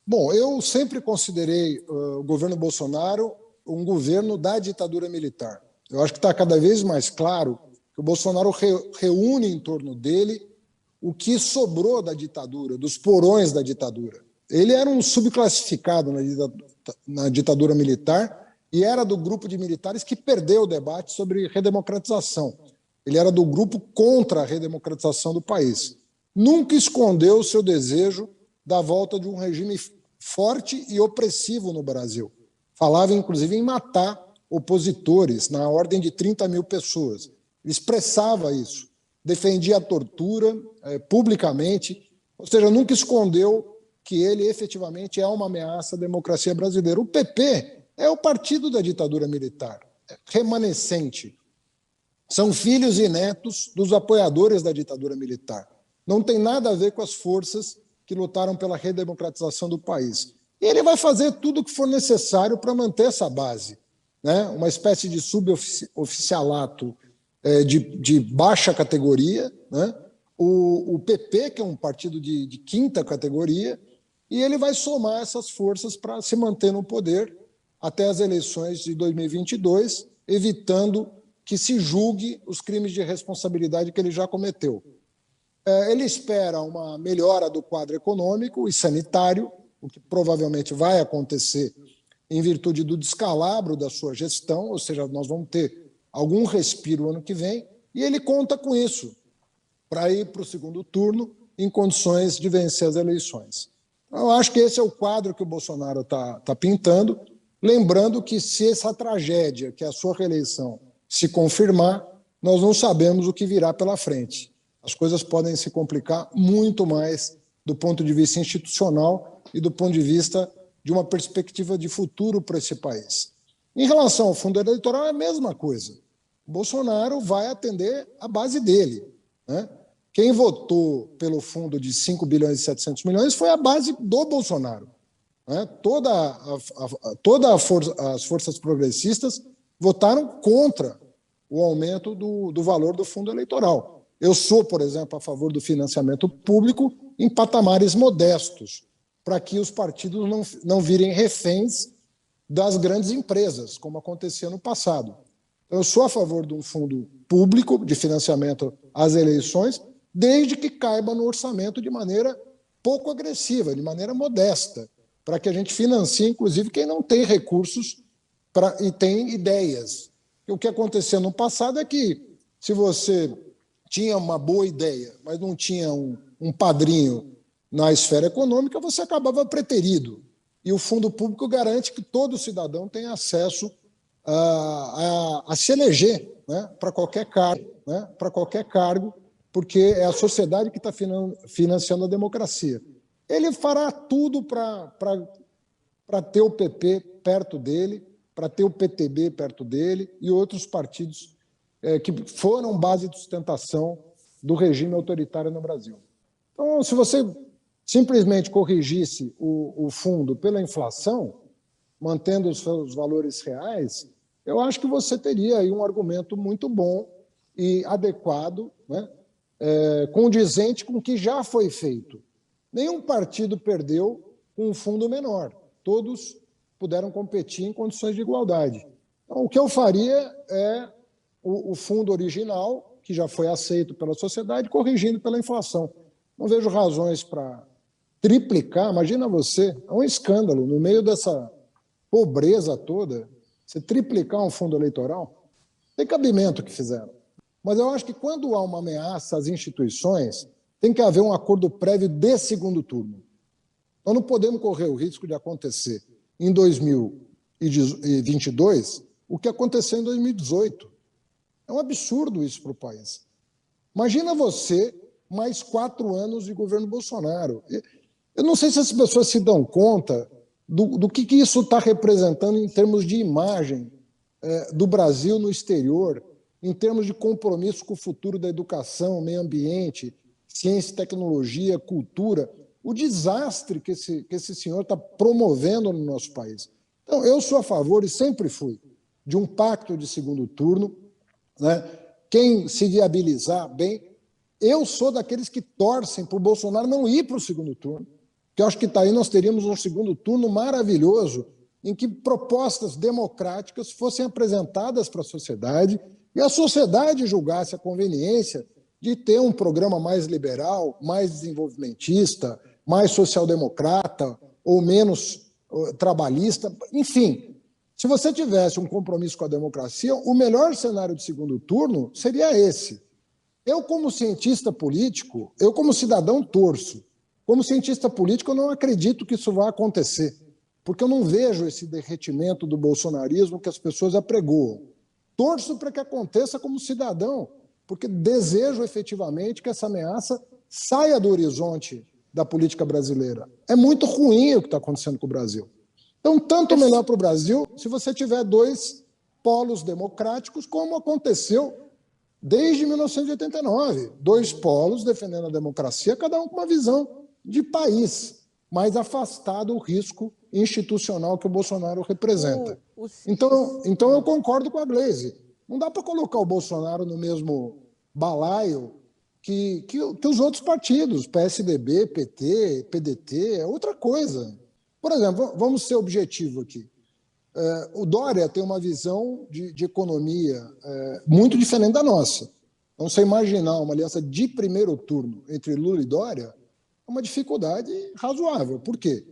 Bom, eu sempre considerei o governo Bolsonaro um governo da ditadura militar. Eu acho que está cada vez mais claro que o Bolsonaro reúne em torno dele o que sobrou da ditadura, dos porões da ditadura. Ele era um subclassificado na ditadura militar e era do grupo de militares que perdeu o debate sobre redemocratização. Ele era do grupo contra a redemocratização do país. Nunca escondeu o seu desejo da volta de um regime forte e opressivo no Brasil. Falava, inclusive, em matar opositores, na ordem de 30 mil pessoas. Ele expressava isso, defendia a tortura publicamente, ou seja, nunca escondeu que ele efetivamente é uma ameaça à democracia brasileira. O PP é o partido da ditadura militar, remanescente. São filhos e netos dos apoiadores da ditadura militar. Não tem nada a ver com as forças que lutaram pela redemocratização do país. E ele vai fazer tudo o que for necessário para manter essa base, né? Uma espécie de suboficialato de baixa categoria, né? O PP, que é um partido de quinta categoria, e ele vai somar essas forças para se manter no poder até as eleições de 2022, evitando que se julgue os crimes de responsabilidade que ele já cometeu. Ele espera uma melhora do quadro econômico e sanitário, o que provavelmente vai acontecer em virtude do descalabro da sua gestão, ou seja, nós vamos ter algum respiro ano que vem, e ele conta com isso para ir para o segundo turno em condições de vencer as eleições. Eu acho que esse é o quadro que o Bolsonaro está pintando, lembrando que se essa tragédia, que é a sua reeleição, se confirmar, nós não sabemos o que virá pela frente. As coisas podem se complicar muito mais do ponto de vista institucional e do ponto de vista de uma perspectiva de futuro para esse país. Em relação ao fundo eleitoral, é a mesma coisa. O Bolsonaro vai atender a base dele, né? Quem votou pelo fundo de 5 bilhões e 700 milhões foi a base do Bolsonaro, né? Todas as forças progressistas votaram contra o aumento do valor do fundo eleitoral. Eu sou, por exemplo, a favor do financiamento público em patamares modestos, para que os partidos não virem reféns das grandes empresas, como acontecia no passado. Eu sou a favor de um fundo público de financiamento às eleições, desde que caiba no orçamento de maneira pouco agressiva, de maneira modesta, para que a gente financie, inclusive, quem não tem recursos e tem ideias. E o que acontecia no passado é que, se você tinha uma boa ideia, mas não tinha um padrinho na esfera econômica, você acabava preterido. E o fundo público garante que todo cidadão tem acesso a se eleger, né, para qualquer cargo, porque é a sociedade que está financiando a democracia. Ele fará tudo para ter o PP perto dele, para ter o PTB perto dele e outros partidos que foram base de sustentação do regime autoritário no Brasil. Então, se você simplesmente corrigisse o fundo pela inflação, mantendo os seus valores reais, eu acho que você teria aí um argumento muito bom e adequado, né, condizente com o que já foi feito. Nenhum partido perdeu com um fundo menor. Todos puderam competir em condições de igualdade. Então, o que eu faria é o fundo original, que já foi aceito pela sociedade, corrigindo pela inflação. Não vejo razões para triplicar. Imagina você, é um escândalo, no meio dessa pobreza toda, você triplicar um fundo eleitoral. Tem cabimento que fizeram. Mas eu acho que quando há uma ameaça às instituições, tem que haver um acordo prévio de segundo turno. Nós não podemos correr o risco de acontecer em 2022 o que aconteceu em 2018. É um absurdo isso para o país. Imagina você mais 4 anos de governo Bolsonaro. Eu não sei se as pessoas se dão conta do que isso está representando em termos de imagem do Brasil no exterior, em termos de compromisso com o futuro da educação, meio ambiente, ciência e tecnologia, cultura, o desastre que esse senhor está promovendo no nosso país. Então, eu sou a favor, e sempre fui, de um pacto de segundo turno, né? Quem se viabilizar bem, eu sou daqueles que torcem para o Bolsonaro não ir para o segundo turno, que eu acho que aí nós teríamos um segundo turno maravilhoso, em que propostas democráticas fossem apresentadas para a sociedade e a sociedade julgasse a conveniência de ter um programa mais liberal, mais desenvolvimentista, mais social-democrata ou menos trabalhista. Enfim, se você tivesse um compromisso com a democracia, o melhor cenário de segundo turno seria esse. Eu, como cientista político, eu, como cidadão, torço. Como cientista político, eu não acredito que isso vá acontecer, porque eu não vejo esse derretimento do bolsonarismo que as pessoas apregoam. Torço para que aconteça como cidadão, porque desejo efetivamente que essa ameaça saia do horizonte da política brasileira. É muito ruim o que está acontecendo com o Brasil. Então, tanto melhor para o Brasil se você tiver dois polos democráticos, como aconteceu desde 1989. Dois polos defendendo a democracia, cada um com uma visão de país, mais afastado do risco institucional que o Bolsonaro representa. Então eu concordo com a Gleisi. Não dá para colocar o Bolsonaro no mesmo balaio que os outros partidos, PSDB, PT, PDT, é outra coisa. Por exemplo, vamos ser objetivo aqui. O Dória tem uma visão de economia muito diferente da nossa. Então, você imaginar uma aliança de primeiro turno entre Lula e Dória é uma dificuldade razoável. Por quê?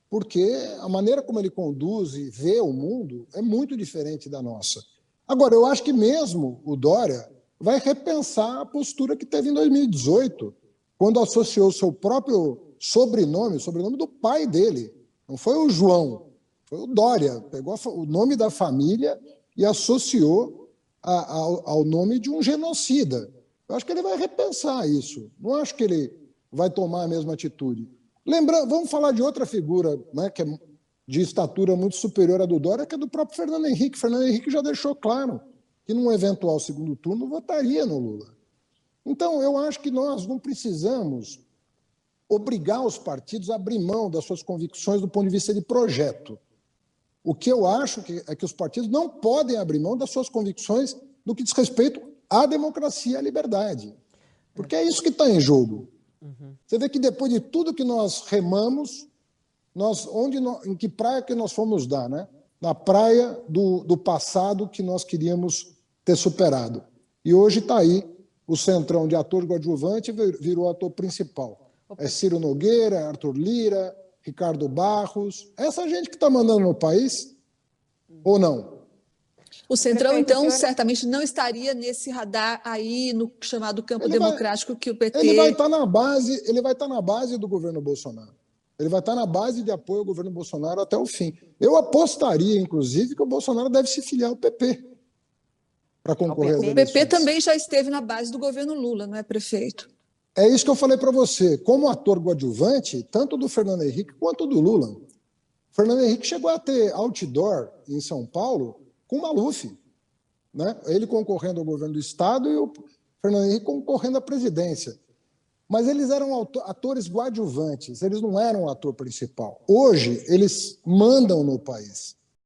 Porque a maneira como ele conduz e vê o mundo é muito diferente da nossa. Agora, eu acho que mesmo o Dória vai repensar a postura que teve em 2018, quando associou seu próprio sobrenome, o sobrenome do pai dele. Não foi o João, foi o Dória. Pegou o nome da família e associou ao nome de um genocida. Eu acho que ele vai repensar isso. Não acho que ele vai tomar a mesma atitude. Lembrando, vamos falar de outra figura, né, que é de estatura muito superior à do Dória, que é do próprio Fernando Henrique. Fernando Henrique já deixou claro que, num eventual segundo turno, votaria no Lula. Então, eu acho que nós não precisamos obrigar os partidos a abrir mão das suas convicções do ponto de vista de projeto. O que eu acho é que os partidos não podem abrir mão das suas convicções no que diz respeito à democracia e à liberdade. Porque é isso que está em jogo. Você vê que depois de tudo que nós remamos, em que praia que nós fomos dar, né? Na praia do passado que nós queríamos ter superado. E hoje está aí o centrão de ator coadjuvante virou ator principal. É Ciro Nogueira, Arthur Lira, Ricardo Barros, essa gente que está mandando no país, ou não? O Centrão, então, certamente não estaria nesse radar aí no chamado campo democrático que o PT... Ele vai estar na base do governo Bolsonaro. Ele vai estar na base de apoio ao governo Bolsonaro até o fim. Eu apostaria, inclusive, que o Bolsonaro deve se filiar ao PP para concorrer às eleições. O PP também já esteve na base do governo Lula, não é, prefeito? É isso que eu falei para você. Como ator coadjuvante, tanto do Fernando Henrique quanto do Lula. O Fernando Henrique chegou a ter outdoor em São Paulo com o Maluf, né? Ele concorrendo ao governo do Estado e o Fernando Henrique concorrendo à presidência. Mas eles eram atores coadjuvantes, eles não eram o ator principal. Hoje, eles mandam no país.